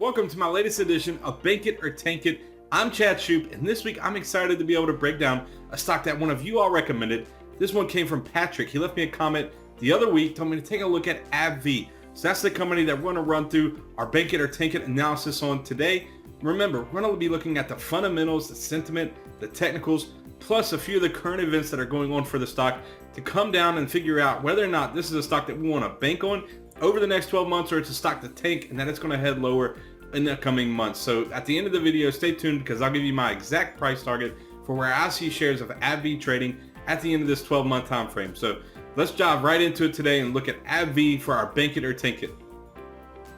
Welcome to my latest edition of Bank It or Tank It. I'm Chad Shoup, and this week I'm excited to be able to break down a stock that one of you all recommended. This one came from Patrick. He left me a comment the other week, told me to take a look at AbbVie. So that's the company that we're going to run through our Bank It or Tank It analysis on today. Remember, we're going to be looking at the fundamentals, the sentiment, the technicals, plus a few of the current events that are going on for the stock to come down and figure out whether or not this is a stock that we want to bank on over the next 12 months or it's a stock to tank and that it's going to head lower in the coming months. So at the end of the video, stay tuned because I'll give you my exact price target for where I see shares of AbbVie trading at the end of this 12-month time frame. So let's dive right into it today and look at AbbVie for our Bank It or Tank It.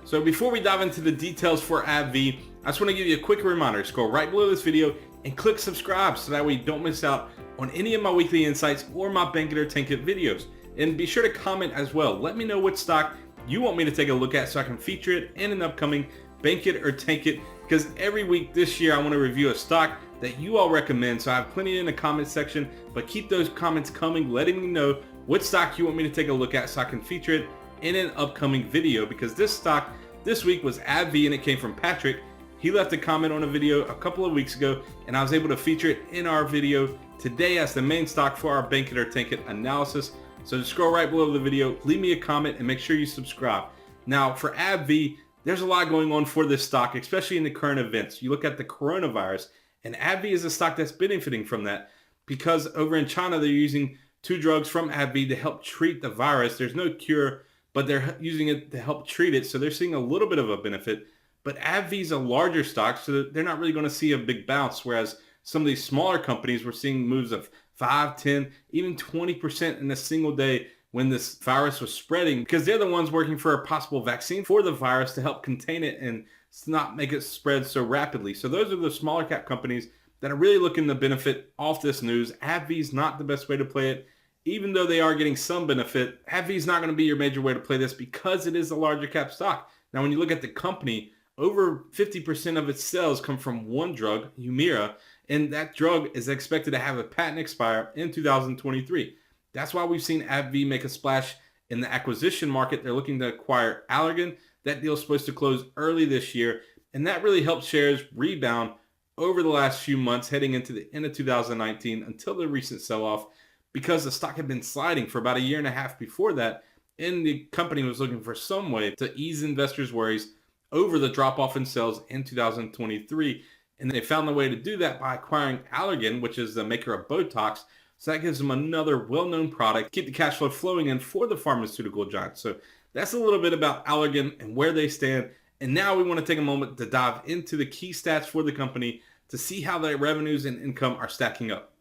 So before we dive into the details for AbbVie, I just want to give you a quick reminder. Scroll right below this video and click subscribe so that way you don't miss out on any of my weekly insights or my Bank It or Tank It videos. And be sure to comment as well. Let me know what stock you want me to take a look at so I can feature it in an upcoming Bank It or Tank It, because every week this year I want to review a stock that you all recommend. So I have plenty in the comment section, but keep those comments coming, letting me know what stock you want me to take a look at so I can feature it in an upcoming video, because this stock this week was AbbVie and it came from Patrick. He left a comment on a video a couple of weeks ago and I was able to feature it in our video today as the main stock for our Bank It or Tank It analysis. So just scroll right below the video, leave me a comment and make sure you subscribe. Now for AbbVie, there's a lot going on for this stock, especially in the current events. You look at the coronavirus, and AbbVie is a stock that's benefiting from that because over in China, they're using two drugs from AbbVie to help treat the virus. There's no cure, but they're using it to help treat it. So they're seeing a little bit of a benefit. But AbbVie is a larger stock, so they're not really going to see a big bounce, whereas some of these smaller companies, we're seeing moves of 5, 10, even 20% in a single day when this virus was spreading, because they're the ones working for a possible vaccine for the virus to help contain it and not make it spread so rapidly. So those are the smaller cap companies that are really looking to benefit off this news. AbbVie is not the best way to play it, even though they are getting some benefit. AbbVie is not going to be your major way to play this because it is a larger cap stock. Now, when you look at the company, over 50% of its sales come from one drug, Humira, and that drug is expected to have a patent expire in 2023. That's why we've seen AbbVie make a splash in the acquisition market. They're looking to acquire Allergan. That deal is supposed to close early this year, and that really helped shares rebound over the last few months heading into the end of 2019 until the recent sell-off, because the stock had been sliding for about a year and a half before that, and the company was looking for some way to ease investors' worries over the drop-off in sales in 2023. And they found the way to do that by acquiring Allergan, which is the maker of Botox. So that gives them another well-known product, keep the cash flow flowing in for the pharmaceutical giant. So that's a little bit about Allergan and where they stand. And now we want to take a moment to dive into the key stats for the company to see how their revenues and income are stacking up.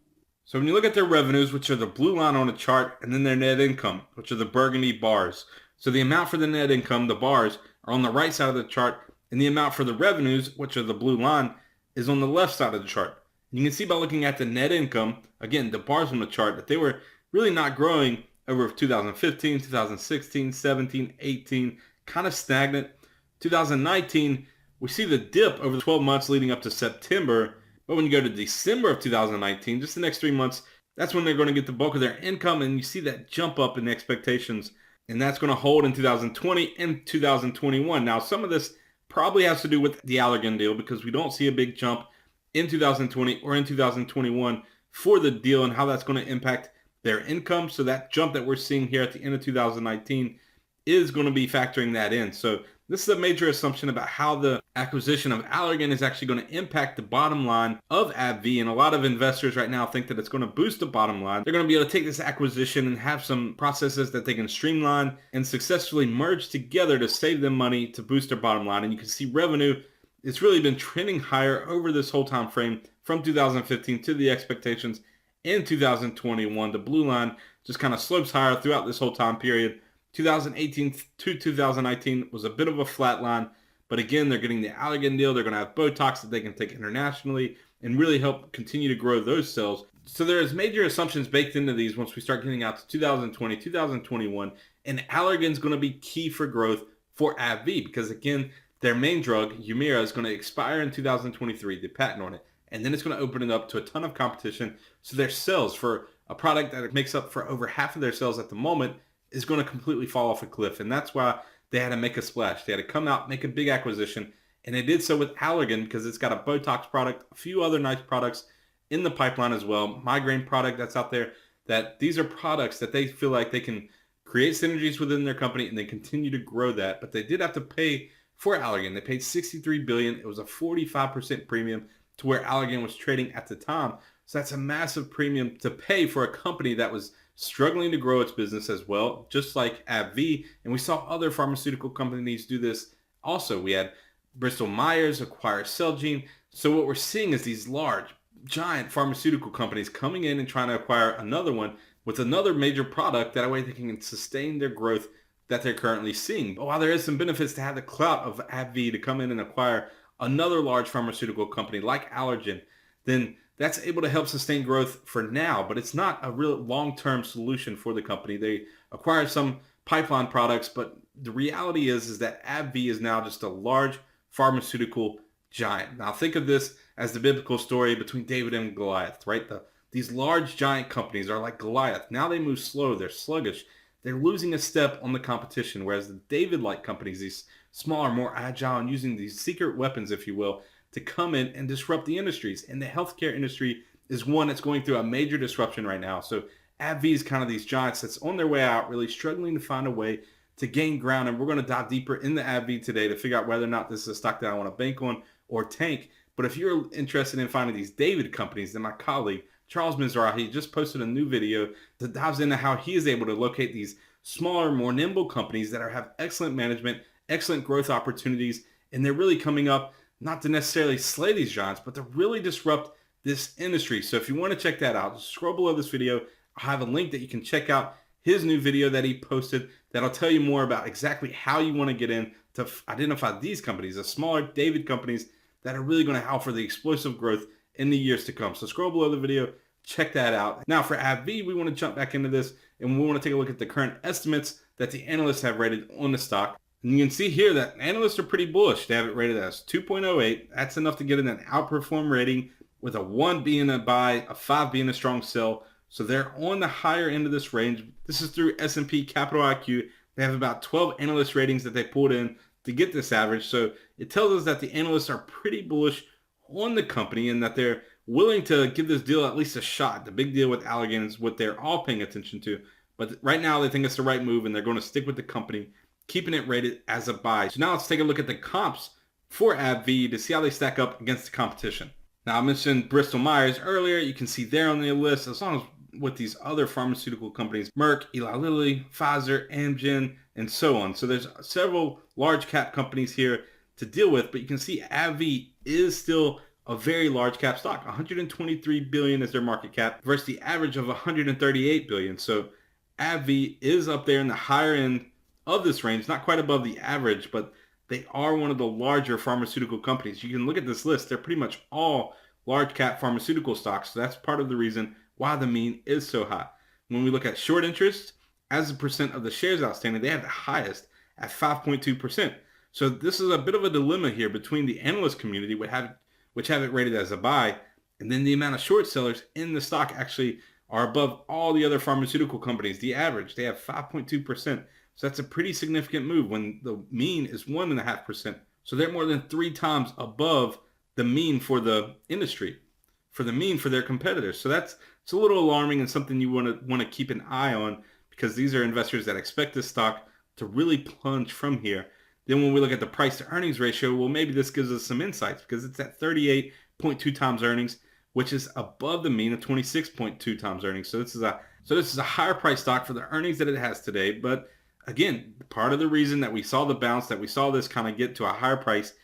So when you look at their revenues, which are the blue line on the chart, and then their net income, which are the burgundy bars. So the amount for the net income, the bars, are on the right side of the chart, and the amount for the revenues, which are the blue line, is on the left side of the chart. You can see by looking at the net income, again, the bars on the chart, that they were really not growing over 2015, 2016, 17, 18, kind of stagnant. 2019, we see the dip over the 12 months leading up to September. But when you go to December of 2019, just the next 3 months, that's when they're going to get the bulk of their income. And you see that jump up in expectations. And that's going to hold in 2020 and 2021. Now, some of this probably has to do with the Allergan deal because we don't see a big jump in 2020 or in 2021 for the deal and how that's going to impact their income. So that jump that we're seeing here at the end of 2019 is going to be factoring that in. So this is a major assumption about how the acquisition of Allergan is actually going to impact the bottom line of AbbVie. And a lot of investors right now think that it's going to boost the bottom line. They're going to be able to take this acquisition and have some processes that they can streamline and successfully merge together to save them money to boost their bottom line. And you can see revenue, it's really been trending higher over this whole time frame from 2015 to the expectations in 2021. The blue line just kind of slopes higher throughout this whole time period. 2018 to 2019 was a bit of a flat line, but again, they're getting the Allergan deal. They're going to have Botox that they can take internationally and really help continue to grow those sales. So there's major assumptions baked into these once we start getting out to 2020, 2021, and Allergan's going to be key for growth for AbbVie because again, their main drug, Humira, is going to expire in 2023, the patent on it, and then it's going to open it up to a ton of competition. So their sales for a product that makes up for over half of their sales at the moment is going to completely fall off a cliff. And that's why they had to make a splash. They had to come out, make a big acquisition, And they did so with Allergan because it's got a Botox product, a few other nice products in the pipeline as well. Migraine product that's out there, that these are products that they feel like they can create synergies within their company and they continue to grow that. But they did have to pay for Allergan. They paid $63 billion. It was a 45% premium to where Allergan was trading at the time. So that's a massive premium to pay for a company that was struggling to grow its business as well, just like AbbVie. And we saw other pharmaceutical companies do this also. We had Bristol Myers acquire Celgene. So what we're seeing is these large, giant pharmaceutical companies coming in and trying to acquire another one with another major product. That way they can sustain their growth that they're currently seeing. But while there is some benefits to have the clout of AbbVie to come in and acquire another large pharmaceutical company like Allergan, then that's able to help sustain growth for now, but it's not a real long-term solution for the company. They acquire some pipeline products, but the reality is that AbbVie is now just a large pharmaceutical giant. Now think of this as the biblical story between David and Goliath, right? These large giant companies are like Goliath. Now they move slow, they're sluggish, they're losing a step on the competition, whereas the David-like companies, these smaller, more agile, and using these secret weapons, if you will, to come in and disrupt the industries. And the healthcare industry is one that's going through a major disruption right now. So AbbVie is kind of these giants that's on their way out, really struggling to find a way to gain ground. And we're going to dive deeper into AbbVie today to figure out whether or not this is a stock that I want to bank on or tank. But if you're interested in finding these David companies, then my colleague, Charles Mizrahi, just posted a new video that dives into how he is able to locate these smaller, more nimble companies that have excellent management, excellent growth opportunities, and they're really coming up not to necessarily slay these giants, but to really disrupt this industry. So if you want to check that out, just scroll below this video. I'll have a link that you can check out his new video that he posted that'll tell you more about exactly how you want to get in to identify these companies, the smaller David companies that are really going to offer the explosive growth in the years to come. So scroll below the video, check that out. Now for AbbVie, we want to jump back into this and we want to take a look at the current estimates that the analysts have rated on the stock. And you can see here that analysts are pretty bullish. They have it rated as 2.08. That's enough to get in an outperform rating, with a 1 being a buy, a 5 being a strong sell. So they're on the higher end of this range. This is through S&P Capital IQ. They have about 12 analyst ratings that they pulled in to get this average. So it tells us that the analysts are pretty bullish on the company and that they're willing to give this deal at least a shot. The big deal with Allergan is what they're all paying attention to. But right now they think it's the right move and they're going to stick with the company, keeping it rated as a buy. So now let's take a look at the comps for AbbVie to see how they stack up against the competition. Now I mentioned Bristol Myers earlier. You can see there on the list, as long as with these other pharmaceutical companies, Merck, Eli Lilly, Pfizer, Amgen, and so on. So there's several large cap companies here to deal with, but you can see AbbVie is still a very large cap stock. 123 billion is their market cap versus the average of 138 billion. So AbbVie is up there in the higher end of this range, not quite above the average, but they are one of the larger pharmaceutical companies. You can look at this list. They're pretty much all large cap pharmaceutical stocks. So that's part of the reason why the mean is so high. When we look at short interest, as a percent of the shares outstanding, they have the highest at 5.2%. So this is a bit of a dilemma here between the analyst community, which have it rated as a buy, and then the amount of short sellers in the stock actually are above all the other pharmaceutical companies. The average, they have 5.2%. So that's a pretty significant move when the mean is 1.5%. So they're more than 3 times above the mean for the industry, for the mean for their competitors. So it's a little alarming and something you want to keep an eye on, because these are investors that expect this stock to really plunge from here. Then when we look at the price to earnings ratio, well, maybe this gives us some insights because it's at 38.2 times earnings, which is above the mean of 26.2 times earnings. So this is a higher price stock for the earnings that it has today. But again, part of the reason that we saw the bounce, that we saw this kind of get to a higher price,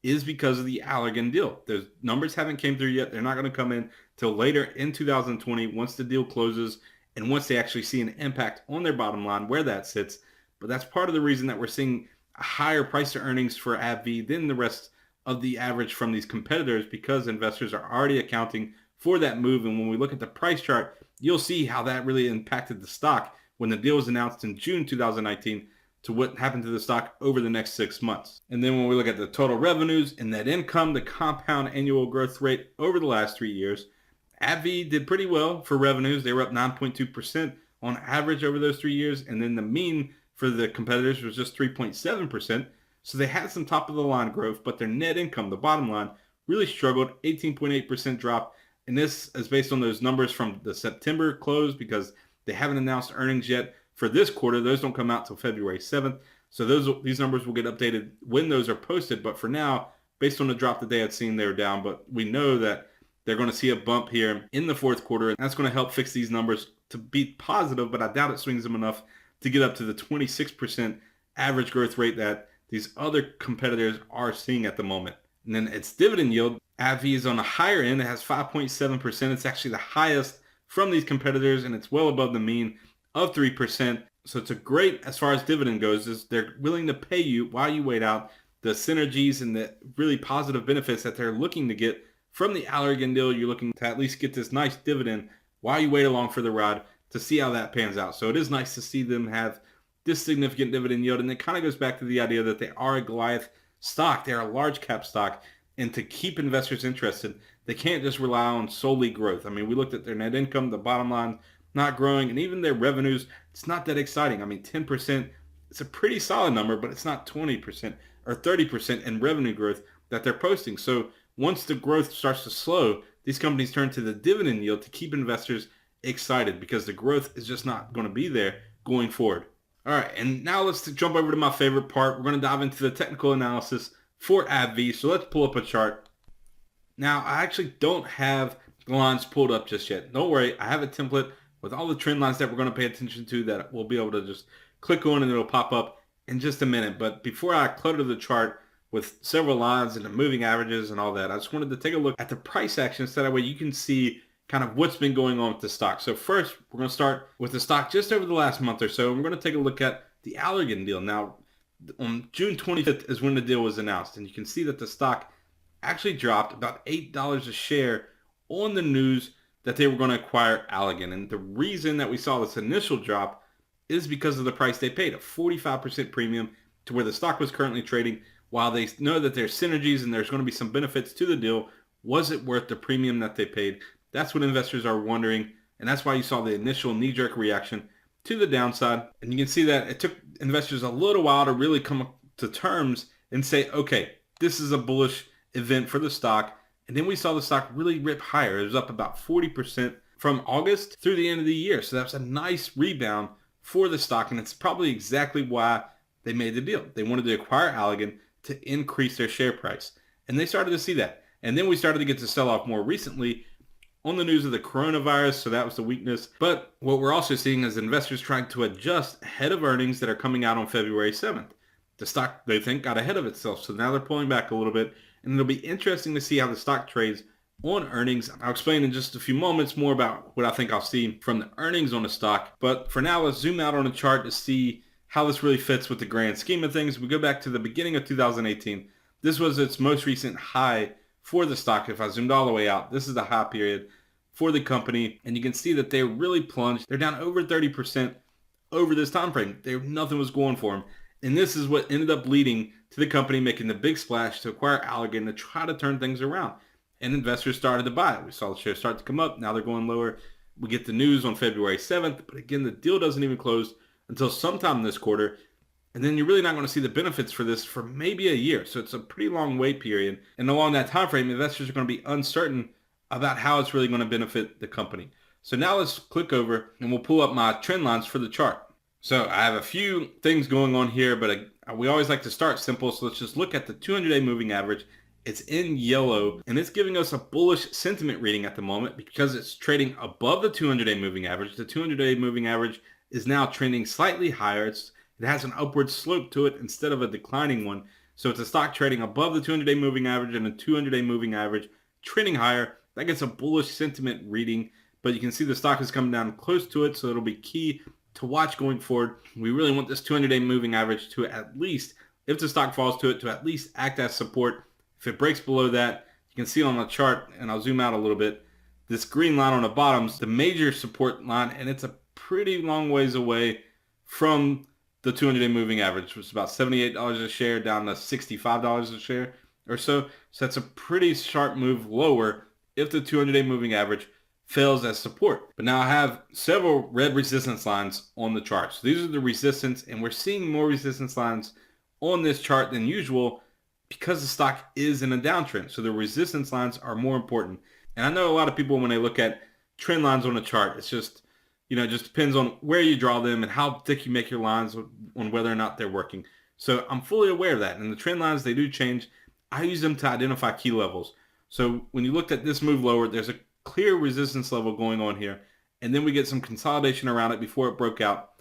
is because of the Allergan deal. Those numbers haven't came through yet. They're not going to come in till later in 2020 once the deal closes and once they actually see an impact on their bottom line where that sits. But that's part of the reason that we're seeing a higher price to earnings for AbbVie than the rest of the average from these competitors, because investors are already accounting for that move. And when we look at the price chart, you'll see how that really impacted the stock when the deal was announced in June 2019 to what happened to the stock over the next 6 months. And then when we look at the total revenues and net income, the compound annual growth rate over the last 3 years, AbbVie did pretty well for revenues. They were up 9.2% on average over those 3 years. And then the mean for the competitors was just 3.7%. So they had some top of the line growth, but their net income, the bottom line, really struggled, 18.8% drop. And this is based on those numbers from the September close because they haven't announced earnings yet for this quarter. Those don't come out till February 7th. So these numbers will get updated when those are posted. But for now, based on the drop that they had seen, they were down. But we know that they're going to see a bump here in the fourth quarter. And that's going to help fix these numbers to be positive, but I doubt it swings them enough to get up to the 26% average growth rate that these other competitors are seeing at the moment. And then its dividend yield, AbbVie is on the higher end. It has 5.7%. It's actually the highest from these competitors, and it's well above the mean of 3%. So it's a great, as far as dividend goes, is they're willing to pay you while you wait out the synergies and the really positive benefits that they're looking to get from the Allergan deal. You're looking to at least get this nice dividend while you wait along for the ride to see how that pans out. So it is nice to see them have this significant dividend yield. And it kind of goes back to the idea that they are a Goliath stock. They're a large cap stock. And to keep investors interested, they can't just rely on solely growth. I mean, we looked at their net income, the bottom line not growing, and even their revenues, it's not that exciting. I mean, 10%, it's a pretty solid number, but it's not 20% or 30% in revenue growth that they're posting. So once the growth starts to slow, these companies turn to the dividend yield to keep investors excited because the growth is just not going to be there going forward. All right, and now let's jump over to my favorite part. We're going to dive into the technical analysis for AbbVie. So let's pull up a chart. Now, I actually don't have the lines pulled up just yet. Don't worry, I have a template with all the trend lines that we're going to pay attention to that we'll be able to just click on and it'll pop up in just a minute. But before I clutter the chart with several lines and the moving averages and all that, I just wanted to take a look at the price action so that way you can see kind of what's been going on with the stock. So first, we're going to start with the stock just over the last month or so. We're going to take a look at the Allergan deal. Now, on June 25th is when the deal was announced, and you can see that the stock actually dropped about $8 a share on the news that they were going to acquire Allergan. And the reason that we saw this initial drop is because of the price they paid, a 45% premium to where the stock was currently trading. While they know that there's synergies and there's going to be some benefits to the deal, was it worth the premium that they paid? That's what investors are wondering, and that's why you saw the initial knee-jerk reaction to the downside. And you can see that it took investors a little while to really come to terms and say, okay, this is a bullish event for the stock. And then we saw the stock really rip higher. It was up about 40% from August through the end of the year. So that's a nice rebound for the stock, and it's probably exactly why they made the deal. They wanted to acquire Allergan to increase their share price. And they started to see that. And then we started to get to sell off more recently on the news of the coronavirus, so that was the weakness. But what we're also seeing is investors trying to adjust ahead of earnings that are coming out on February 7th. The stock, they think, got ahead of itself, so now they're pulling back a little bit, and it'll be interesting to see how the stock trades on earnings. I'll explain in just a few moments more about what I think I'll see from the earnings on the stock. But for now, let's zoom out on the chart to see how this really fits with the grand scheme of things. We go back to the beginning of 2018. This was its most recent high for the stock. If I zoomed all the way out, this is the high period for the company, and you can see that they really plunged. They're down over 30% over this time frame. Nothing was going for them, and this is what ended up leading to the company making the big splash to acquire Allergan to try to turn things around. And investors started to buy it. We saw the shares start to come up. Now they're going lower. We get the news on February 7th, but again, the deal doesn't even close until sometime this quarter. And then you're really not going to see the benefits for this for maybe a year. So it's a pretty long wait period. And along that time frame, investors are going to be uncertain about how it's really going to benefit the company. So now let's click over and we'll pull up my trend lines for the chart. So I have a few things going on here, but we always like to start simple. So let's just look at the 200-day moving average. It's in yellow, and it's giving us a bullish sentiment reading at the moment because it's trading above the 200-day moving average. The 200-day moving average is now trending slightly higher. It has an upward slope to it instead of a declining one. So it's a stock trading above the 200-day moving average and a 200-day moving average trending higher. That gets a bullish sentiment reading, but you can see the stock is coming down close to it, so it'll be key to watch going forward. We really want this 200-day moving average to at least, if the stock falls to it, to at least act as support. If it breaks below that, you can see on the chart, and I'll zoom out a little bit, this green line on the bottom's the major support line, and it's a pretty long ways away from the 200-day moving average, which is about $78 a share down to $65 a share or so. So that's a pretty sharp move lower if the 200-day moving average fails as support. But now I have several red resistance lines on the chart. So these are the resistance, and we're seeing more resistance lines on this chart than usual because the stock is in a downtrend. So the resistance lines are more important. And I know a lot of people, when they look at trend lines on a chart, it's just, it just depends on where you draw them and how thick you make your lines on whether or not they're working. So I'm fully aware of that. And the trend lines, they do change. I use them to identify key levels. So when you looked at this move lower, there's a clear resistance level going on here. And then we get some consolidation around it before it broke out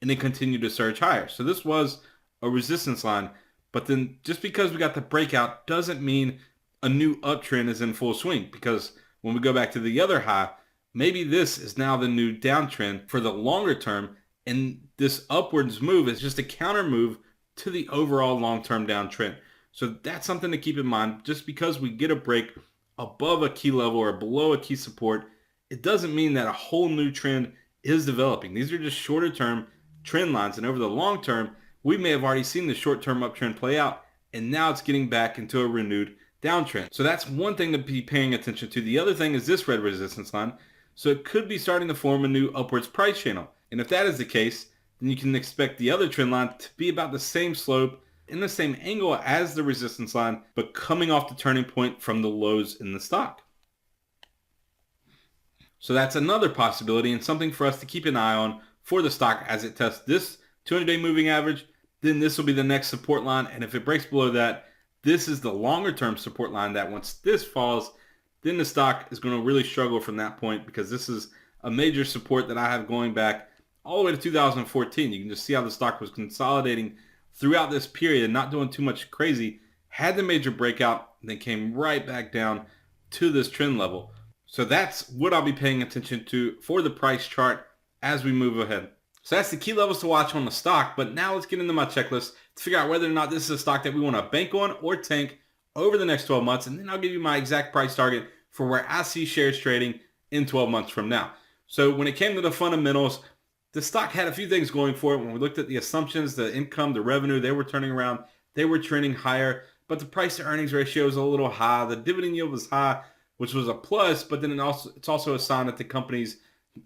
and then continued to surge higher. So this was a resistance line. But then just because we got the breakout doesn't mean a new uptrend is in full swing, because when we go back to the other high, maybe this is now the new downtrend for the longer term, and this upwards move is just a counter move to the overall long-term downtrend. So that's something to keep in mind. Just because we get a break above a key level or below a key support, it doesn't mean that a whole new trend is developing. These are just shorter term trend lines, and over the long term, we may have already seen the short-term uptrend play out, and now it's getting back into a renewed downtrend. So that's one thing to be paying attention to. The other thing is this red resistance line. So it could be starting to form a new upwards price channel. And if that is the case, then you can expect the other trend line to be about the same slope in the same angle as the resistance line, but coming off the turning point from the lows in the stock. So that's another possibility and something for us to keep an eye on for the stock as it tests this 200-day moving average. Then this will be the next support line. And if it breaks below that, this is the longer term support line that once this falls, then the stock is going to really struggle from that point, because this is a major support that I have going back all the way to 2014. You can just see how the stock was consolidating throughout this period, not doing too much crazy, had the major breakout, and then came right back down to this trend level. So that's what I'll be paying attention to for the price chart as we move ahead. So that's the key levels to watch on the stock. But now let's get into my checklist to figure out whether or not this is a stock that we want to bank on or tank over the next 12 months. And then I'll give you my exact price target for where I see shares trading in 12 months from now. So when it came to the fundamentals, the stock had a few things going for it. When we looked at the assumptions, the income, the revenue, they were turning around. They were trending higher, but the price to earnings ratio was a little high. The dividend yield was high, which was a plus, but then it's also a sign that the companies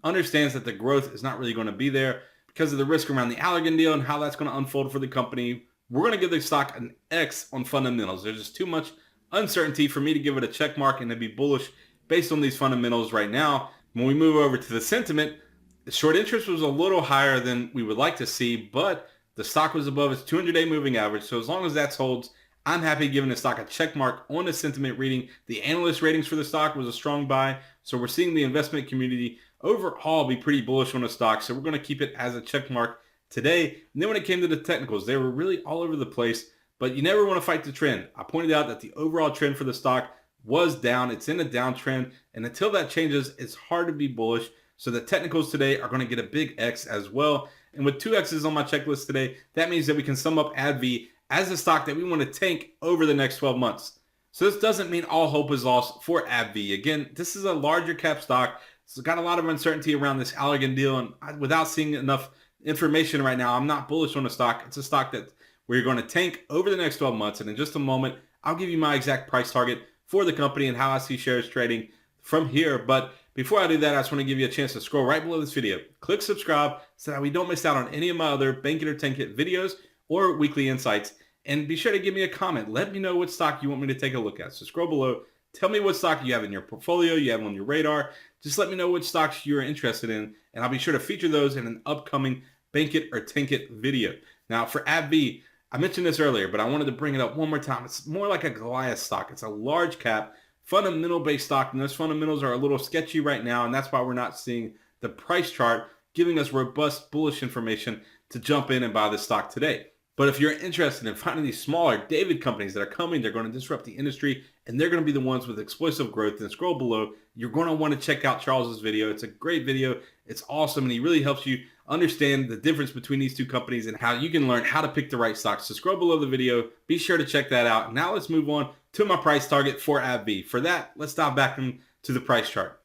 understands that the growth is not really going to be there because of the risk around the Allergan deal and how that's going to unfold for the company. We're going to give the stock an X on fundamentals. There's just too much uncertainty for me to give it a check mark and to be bullish based on these fundamentals right now. When we move over to the sentiment, the short interest was a little higher than we would like to see, but the stock was above its 200-day moving average. So as long as that holds, I'm happy giving the stock a check mark on the sentiment reading. The analyst ratings for the stock was a strong buy. So we're seeing the investment community overall be pretty bullish on the stock. So we're going to keep it as a check mark today. And then when it came to the technicals, they were really all over the place, but you never want to fight the trend. I pointed out that the overall trend for the stock was down. It's in a downtrend. And until that changes, it's hard to be bullish. So the technicals today are going to get a big X as well. And with 2 X's on my checklist today, that means that we can sum up AbbVie as a stock that we want to tank over the next 12 months. So this doesn't mean all hope is lost for AbbVie. Again, this is a larger cap stock. It's got a lot of uncertainty around this Allergan deal. And without seeing enough information right now, I'm not bullish on the stock. It's a stock that we're going to tank over the next 12 months. And in just a moment, I'll give you my exact price target for the company and how I see shares trading from here. But before I do that, I just want to give you a chance to scroll right below this video. Click subscribe so that we don't miss out on any of my other Bank It or Tank It videos or weekly insights. And be sure to give me a comment. Let me know what stock you want me to take a look at. So scroll below. Tell me what stock you have in your portfolio, you have on your radar. Just let me know which stocks you're interested in, and I'll be sure to feature those in an upcoming Bank It or Tank It video. Now for AbbVie, I mentioned this earlier, but I wanted to bring it up one more time. It's more like a Goliath stock. It's a large cap, fundamental-based stock, and those fundamentals are a little sketchy right now, and that's why we're not seeing the price chart giving us robust bullish information to jump in and buy this stock today. But if you're interested in finding these smaller David companies that are coming, they're going to disrupt the industry, and they're going to be the ones with explosive growth, then scroll below. You're going to want to check out Charles's video. It's a great video. It's awesome, and he really helps you understand the difference between these two companies and how you can learn how to pick the right stocks. So scroll below the video. Be sure to check that out. Now let's move on to my price target for AbbVie. For that, let's dive back into the price chart.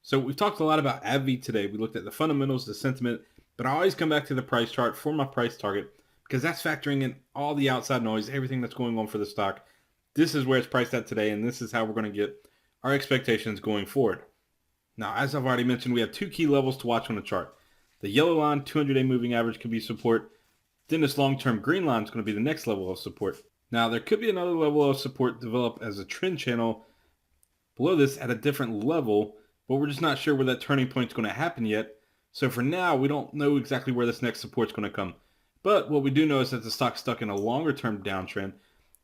So we've talked a lot about AbbVie today. We looked at the fundamentals, the sentiment, but I always come back to the price chart for my price target, because that's factoring in all the outside noise, everything that's going on for the stock. This is where it's priced at today, and this is how we're going to get our expectations going forward. Now, as I've already mentioned, we have 2 key levels to watch on the chart. The yellow line, 200-day moving average, can be support. Then this long-term green line is going to be the next level of support. Now, there could be another level of support develop as a trend channel below this at a different level, but we're just not sure where that turning point is going to happen yet. So for now, we don't know exactly where this next support is going to come. But what we do know is that the stock's stuck in a longer-term downtrend,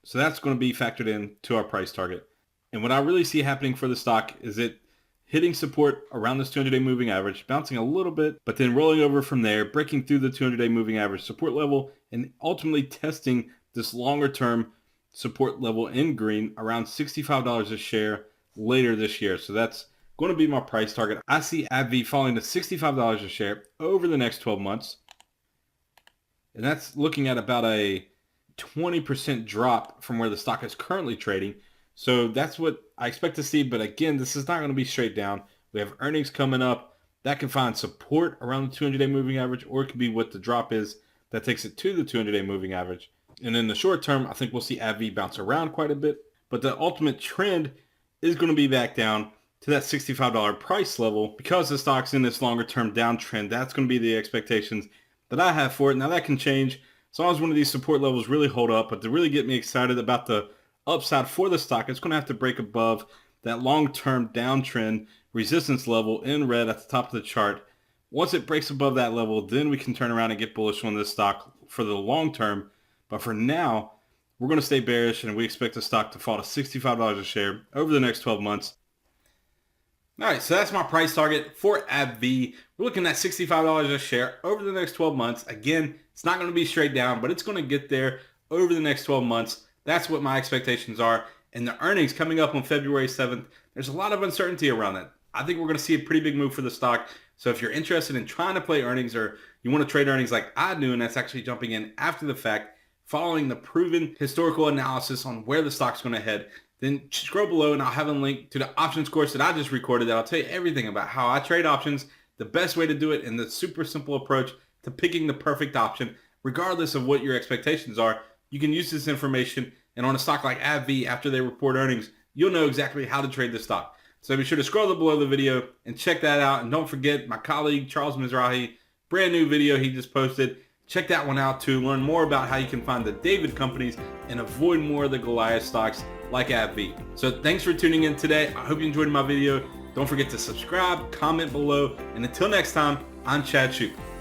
so that's going to be factored in to our price target. And what I really see happening for the stock is it hitting support around this 200-day moving average, bouncing a little bit, but then rolling over from there, breaking through the 200-day moving average support level, and ultimately testing this longer-term support level in green around $65 a share later this year. So that's going to be my price target. I see AbbVie falling to $65 a share over the next 12 months. And that's looking at about a 20% drop from where the stock is currently trading. So that's what I expect to see. But again, this is not going to be straight down. We have earnings coming up that can find support around the 200-day moving average, or it could be what the drop is that takes it to the 200-day moving average. And in the short term, I think we'll see AbbVie bounce around quite a bit. But the ultimate trend is going to be back down to that $65 price level because the stock's in this longer term downtrend. That's going to be the expectations that I have for it. Now that can change as long as one of these support levels really hold up, but to really get me excited about the upside for the stock, it's going to have to break above that long-term downtrend resistance level in red at the top of the chart. Once it breaks above that level, then we can turn around and get bullish on this stock for the long term. But for now, we're going to stay bearish, and we expect the stock to fall to $65 a share over the next 12 months. All right, so that's my price target for AbbVie. We're looking at $65 a share over the next 12 months. Again, it's not going to be straight down, but it's going to get there over the next 12 months. That's what my expectations are. And the earnings coming up on February 7th, there's a lot of uncertainty around that. I think we're going to see a pretty big move for the stock. So if you're interested in trying to play earnings, or you want to trade earnings like I do, and that's actually jumping in after the fact, following the proven historical analysis on where the stock's going to head, then scroll below and I'll have a link to the options course that I just recorded that'll tell you everything about how I trade options, the best way to do it, and the super simple approach to picking the perfect option. Regardless of what your expectations are, you can use this information, and on a stock like AbbVie, after they report earnings, you'll know exactly how to trade the stock. So be sure to scroll below the video and check that out. And don't forget my colleague Charles Mizrahi, brand new video he just posted. Check that one out to learn more about how you can find the David companies and avoid more of the Goliath stocks like AbbVie. So thanks for tuning in today. I hope you enjoyed my video. Don't forget to subscribe, comment below, and until next time, I'm Chad Shoup.